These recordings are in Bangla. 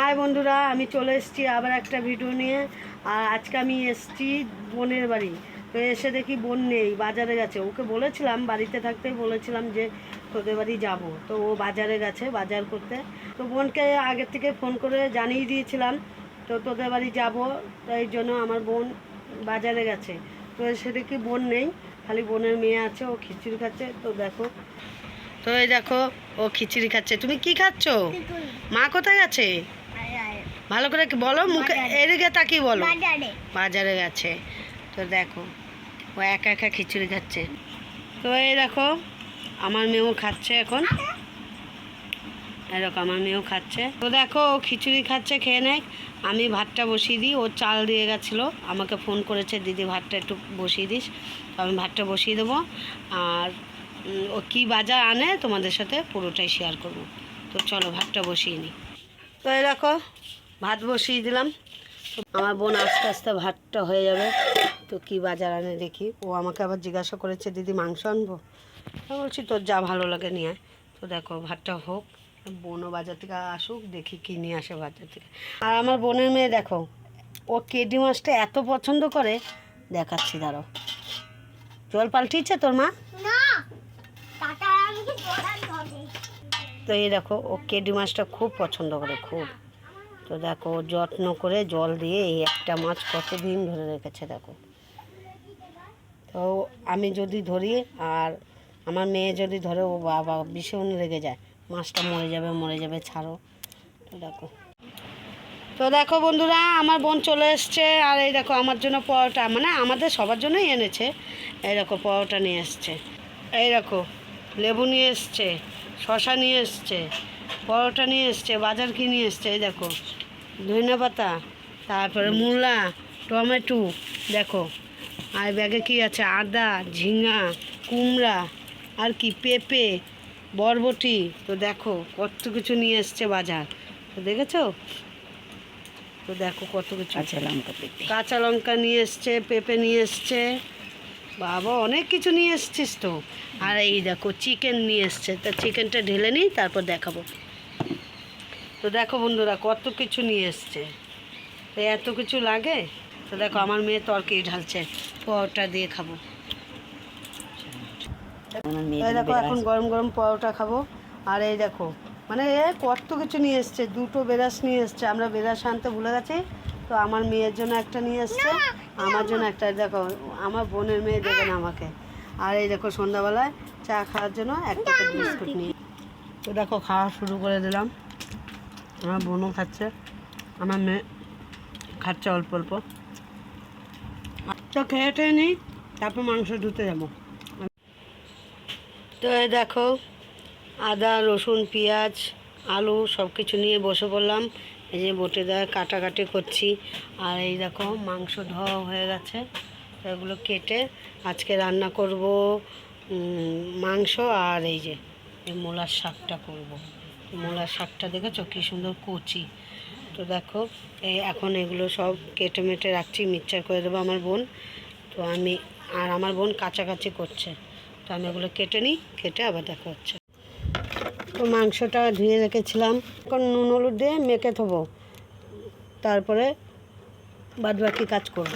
হাই বন্ধুরা, আমি চলে এসেছি আবার একটা ভিডিও নিয়ে। আর আজকে আমি এসেছি বোনের বাড়ি। তো এসে দেখি বোন নেই, বাজারে গেছে। ওকে বলেছিলাম, বাড়িতে থাকতেই বলেছিলাম যে তোদের বাড়ি যাব। তো ও বাজারে গেছে বাজার করতে। তো বোনকে আগের থেকে ফোন করে জানিয়ে দিয়েছিলাম তো তোদের বাড়ি যাব। তাই জন্য আমার বোন বাজারে গেছে। তো এসে দেখি বোন নেই, খালি বোনের মেয়ে আছে, ও খিচুড়ি খাচ্ছে। তো দেখো, তো এই দেখো ও খিচুড়ি খাচ্ছে। তুমি কি খাচ্ছ? মা কোথায় গেছে? ভালো করে বলো, মুখে এদিকে তাকিয়ে বলো। বাজারে গেছে। তো দেখো ও একা একা খিচুড়ি খাচ্ছে। তো এই দেখো আমার মেয়েও খাচ্ছে এখন। এরকম আমার মেয়েও খাচ্ছে। তো দেখো ও খিচুড়ি খাচ্ছে, খেয়ে নেয়। আমি ভাতটা বসিয়ে দিই। ও চাল দিয়ে গেছিলো, আমাকে ফোন করেছে, দিদি ভাতটা একটু বসিয়ে দিস। তো আমি ভাতটা বসিয়ে দেবো। আর ও কী বাজার আনে তোমাদের সাথে পুরোটাই শেয়ার করব। তো চলো ভাতটা বসিয়ে নিই। তো এই দেখো ভাত বসিয়ে দিলাম। আমার বোন আস্তে আস্তে ভাতটা হয়ে যাবে। তো কী বাজার আনে দেখি। ও আমাকে আবার জিজ্ঞাসা করেছে, দিদি মাংস আনবো? আমি বলছি তোর যা ভালো লাগে নিয়ে আয়। তো দেখো ভাতটা হোক, বোনও বাজার থেকে আসুক, দেখি কী নিয়ে আসে বাজার থেকে। আর আমার বোনের মেয়ে দেখো, ও কেডি মাছটা এত পছন্দ করে, দেখাচ্ছি দাঁড়াও। জল পাল্টিয়েছে তোর মা? তো এই দেখো ও কেডি মাছটা খুব পছন্দ করে, খুব। তো দেখো যত্ন করে জল দিয়ে এই একটা মাছ কতদিন ধরে রেখেছে দেখো। তো আমি যদি ধরি আর আমার মেয়ে যদি ধরে, ও বাবা ভীষণ রেগে যায়, মাছটা মরে যাবে ছাড়ো। তো দেখো বন্ধুরা, আমার বোন চলে এসছে। আর এই দেখো আমার জন্য পরোটা, মানে আমাদের সবার জন্যই এনেছে। এই দেখো পরোটা নিয়ে এসছে। এই দেখো লেবু নিয়ে এসছে, শশা নিয়ে এসছে, পরোটা নিয়ে এসছে, বাজার কি নিয়ে এসছে। এই দেখো ধনেপাতা, তারপরে মূলা, টমেটো দেখো। আর ব্যাগে কি আছে? আদা, ঝিঙা, কুমড়া, আর কি পেঁপে, বরবটি। তো দেখো কত কিছু নিয়ে এসছে বাজার। তো দেখেছো? তো দেখো কত কিছু। কাঁচা লঙ্কা নিয়ে এসছে, পেঁপে নিয়ে এসছে, বাবা অনেক কিছু নিয়ে এসছিস তো। আর এই দেখো চিকেন নিয়ে এসছে। তা চিকেনটা ঢেলে নিই, তারপর দেখাবো। তো দেখো বন্ধুরা কত কিছু নিয়ে এসছে। তো এত কিছু লাগে। তো দেখো আমার মেয়ে তরকারি ঢালছে, পরোটা দিয়ে খাবো। এই দেখো এখন গরম গরম পরোটা খাবো। আর এই দেখো মানে কত কিছু নিয়ে এসছে। দুটো বেরাস নিয়ে এসছে, আমরা বেরাস আনতে ভুলে গেছি। তো আমার মেয়ের জন্য একটা নিয়ে এসছে, আমার জন্য একটা। দেখো আমার বোনের মেয়ে দেবে না আমাকে। আর এই দেখো সন্ধ্যাবেলায় চা খাওয়ার জন্য এক প্যাকেট বিস্কুট নিয়ে। তো দেখো খাওয়া শুরু করে দিলাম। আমার বোনও খাচ্ছে, আমার মেয়ে খাচ্ছে অল্প অল্প। তো খেয়ে টেয়ে নিই, তারপর মাংস ধুতে যাবো। তো এই দেখো আদা, রসুন, পেঁয়াজ, আলু সব কিছু নিয়ে বসে পড়লাম। এই যে বটে দেওয়া কাটাকাটি করছি। আর এই দেখো মাংস ধোয়া হয়ে গেছে। তো এগুলো কেটে আজকে রান্না করব মাংস। আর এই যে এই মূলার শাকটা করব। মূলার শাকটা দেখেছো কী সুন্দর কচি। তো দেখো এখন এগুলো সব কেটে মেটে রাখছি, মিক্সচার করে দেবো আমার বোন। তো আমি আর আমার বোন কাছাকাছি করছে। তো আমি এগুলো কেটে নিই, কেটে আবার দেখা হচ্ছে। তো মাংসটা ধুয়ে রেখেছিলাম, এখন নুন হলুদ দিয়ে মেখে থবো, তারপরে বাদবাকি কাজ করব।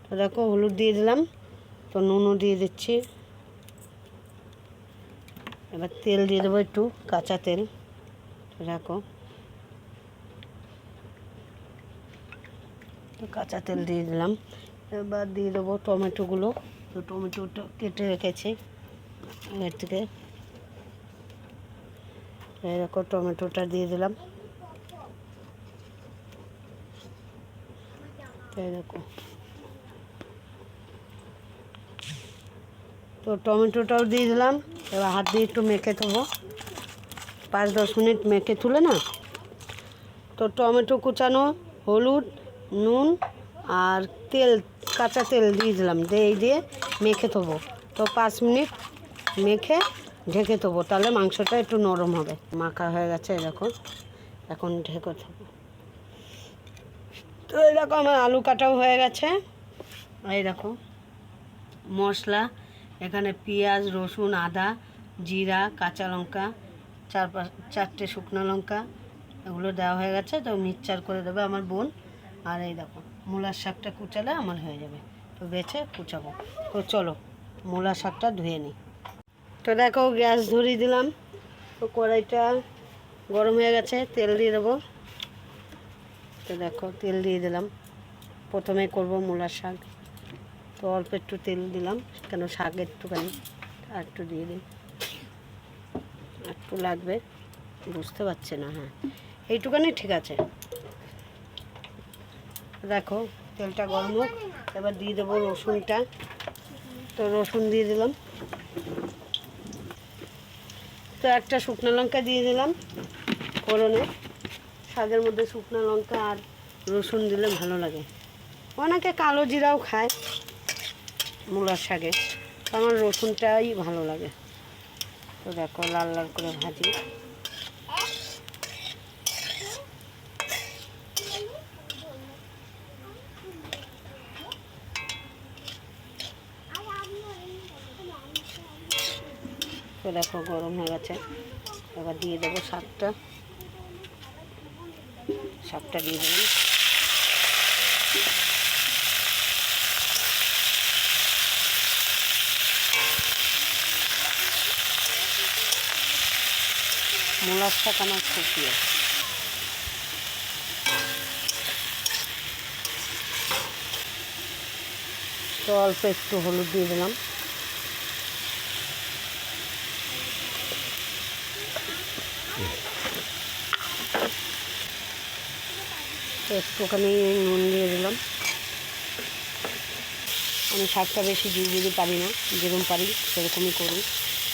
তো দেখো হলুদ দিয়ে দিলাম, তো নুনও দিয়ে দিচ্ছি। এবার তেল দিয়ে দেবো, একটু কাঁচা তেল। তো দেখো তো কাঁচা তেল দিয়ে দিলাম। এবার দিয়ে দেবো টমেটোগুলো। তো টমেটোটা কেটে রেখেছি এর থেকে। এরকম টমেটোটা দিয়ে দিলাম। এরকম তো টমেটোটাও দিয়ে দিলাম। এবার হাত দিয়ে একটু মেখে দেবো, 5-10 মিনিট মেখে তুলে না। তো টমেটো কুচানো, হলুদ, নুন আর তেল, কাঁচা তেল দিয়ে দিলাম। দিয়ে মেখে দেবো। তো 5 মিনিট মেখে ঢেকে দেবো, তাহলে মাংসটা একটু নরম হবে। মাখা হয়ে গেছে এরকম, এখন ঢেকে দেবো। তো এরকম আমার আলু কাটাও হয়ে গেছে। এই দেখো মশলা, এখানে পেঁয়াজ, রসুন, আদা, জিরা, কাঁচা লঙ্কা, 4-5-4টে শুকনো লঙ্কা, এগুলো দেওয়া হয়ে গেছে, তো মিক্সচার করে দেবে আমার বোন। আর এই দেখো মূলার শাকটা কুচালে আমার হয়ে যাবে, তো বেছে কুচাবো। তো চলো মূলার শাকটা ধুয়ে নিই। তো দেখো গ্যাস ধরিয়ে দিলাম, তো কড়াইটা গরম হয়ে গেছে, তেল দিয়ে দেবো। তো দেখো তেল দিয়ে দিলাম, প্রথমে করব মূলার শাক, তো অল্প একটু তেল দিলাম, কেন শাক একটুখানি, আর একটু দিয়ে দিই, একটু লাগবে, বুঝতে পারছি না, হ্যাঁ এইটুখানি ঠিক আছে। দেখো তেলটা গরম হোক, এবার দিয়ে দেবো রসুনটা। তো রসুন দিয়ে দিলাম, তো একটা শুকনো লঙ্কা দিয়ে দিলাম ফোড়নে। শাকের মধ্যে শুকনো লঙ্কা আর রসুন দিলে ভালো লাগে, অনেকে কালো জিরাও খায় মূলার শাকে, তো আমার রসুনটাই ভালো লাগে। তো দেখো লাল লাল করে ভাজি। তো দেখো গরম হয়ে গেছে, এবার দিয়ে দেবো শাকটা। শাকটা দিয়ে দেবেন, মূলার শাক আমার খুব প্রিয়। তো অল্প একটু হলুদ দিয়ে দিলাম, তো একটুখানি নুন দিয়ে দিলাম। আমি শাকটা বেশি ঝুড়ি পারি না, যেরকম পারি সেরকমই করি।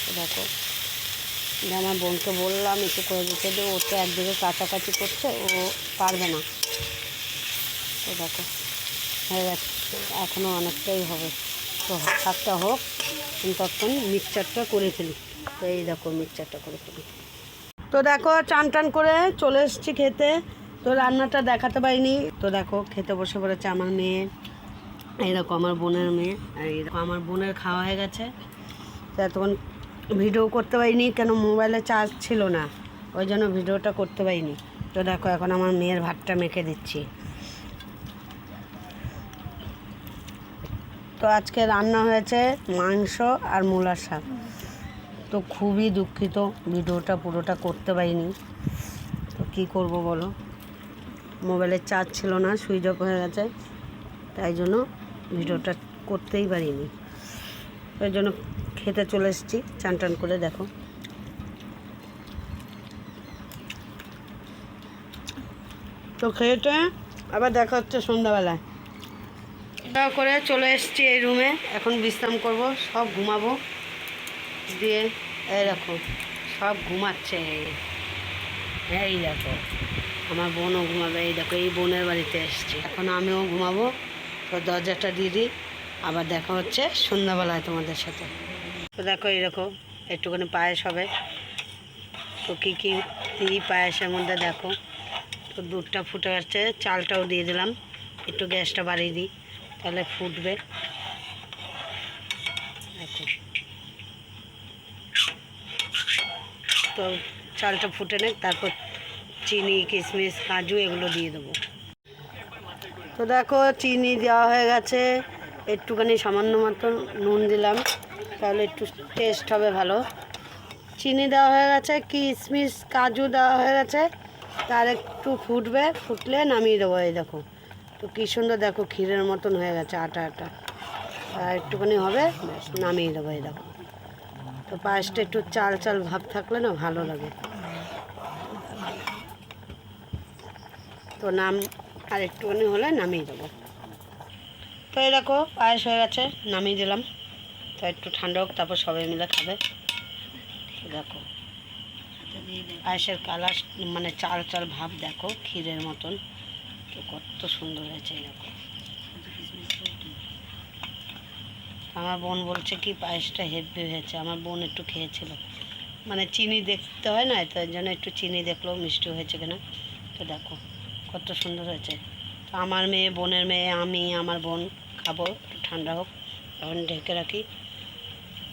তো দেখো যে আমার বোনকে বললাম একটু করে দিতে, যে ও তো একদিকে কাছাকাছি করছে, ও পারবে না। তো দেখো হয়ে গেছে, এখনও অনেকটাই হবে। তো শাকটা হোক, তখন মিক্সচারটা করে ফেলি। তো এই দেখো মিক্সচারটা করে ফেলি। তো দেখো চান টান করে চলে এসেছি খেতে, তো রান্নাটা দেখাতে পারিনি। তো দেখো খেতে বসে পড়েছে আমার মেয়ে, এইরকম আমার বোনের মেয়ে, আর এইরকম আমার বোনের খাওয়া হয়ে গেছে। তো তখন ভিডিও করতে পারিনি, কেন মোবাইলে চার্জ ছিল না, ওই জন্য ভিডিওটা করতে পারিনি। তো দেখো এখন আমার মেয়ের ভাতটা মেখে দিচ্ছি। তো আজকে রান্না হয়েছে মাংস আর মূলার শাক। তো খুবই দুঃখিত ভিডিওটা পুরোটা করতে পারিনি, তো কী করব বলো, মোবাইলের চার্জ ছিল না, সুইচ অফ হয়ে গেছে, তাই জন্য ভিডিওটা করতেই পারিনি। ওই জন্য খেতে চলে এসেছি চান টান করে। দেখো তো খেতে আবার দেখা হচ্ছে সন্ধ্যাবেলায়। করে চলে এসেছি এই রুমে, এখন বিশ্রাম করব, সব ঘুমাবো। দিয়ে এই দেখো সব ঘুমাচ্ছে, এই দেখো আমার বোনও ঘুমাবে, এই দেখো এই বোনের বাড়িতে এসেছি, এখন আমিও ঘুমাবো। তো দরজাটা দিয়ে দিই, আবার দেখা হচ্ছে সন্ধ্যাবেলায় তোমাদের সাথে। তো দেখো এইরকম একটুখানি পায়েস হবে, তো কী কী দিই পায়েসের মধ্যে দেখো। তো দুধটা ফুটে যাচ্ছে, চালটাও দিয়ে দিলাম, একটু গ্যাসটা বাড়িয়ে দিই তাহলে ফুটবে। দেখো তো চালটা ফুটে নেই, তারপর চিনি কিশমিশ কাজু এগুলো দিয়ে দেবো। তো দেখো চিনি দেওয়া হয়ে গেছে, একটুখানি সামান্য মতন নুন দিলাম, তাহলে একটু টেস্ট হবে ভালো। চিনি দেওয়া হয়ে গেছে, কিশমিশ কাজু দেওয়া হয়ে গেছে, তার একটু ফুটবে, ফুটলে নামিয়ে দেবো। এই দেখো তো কী সুন্দর দেখো ক্ষীরের মতন হয়ে গেছে, আটা আটা, আর একটুখানি হবে, ব্যাস নামিয়ে দেবো। এই দেখো তো পায়েসটা একটু চাল চাল ভাব থাকলে না ভালো লাগে। তো আর একটুখানি হলে নামিয়ে দেবো। তো এই দেখো পায়েস হয়ে গেছে, নামিয়ে দিলাম। তো একটু ঠান্ডা হোক, তারপর সবাই মিলে খাবে। দেখো পায়েসের কালার মানে চাল চাল ভাব দেখো, ক্ষীরের মতন, তো কত সুন্দর হয়েছে। এই দেখো আমার বোন বলছে কি পায়েসটা হেভি হয়েছে, আমার বোন একটু খেয়েছিল, মানে চিনি দেখতে হয় না, তার জন্য একটু চিনি দেখলো মিষ্টি হয়েছে কিনা। তো দেখো কত সুন্দর হয়েছে। তো আমার মেয়ে, বোনের মেয়ে, আমি, আমার বোন খাবো, একটু ঠান্ডা হোক, এখন ঢেকে রাখি।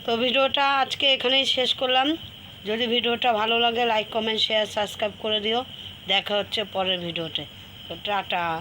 তো ভিডিওটা আজকে এখানেই শেষ করলাম। যদি ভিডিওটা ভালো লাগে লাইক কমেন্ট শেয়ার সাবস্ক্রাইব করে দিও। দেখা হচ্ছে পরের ভিডিওতে। তো টাটা।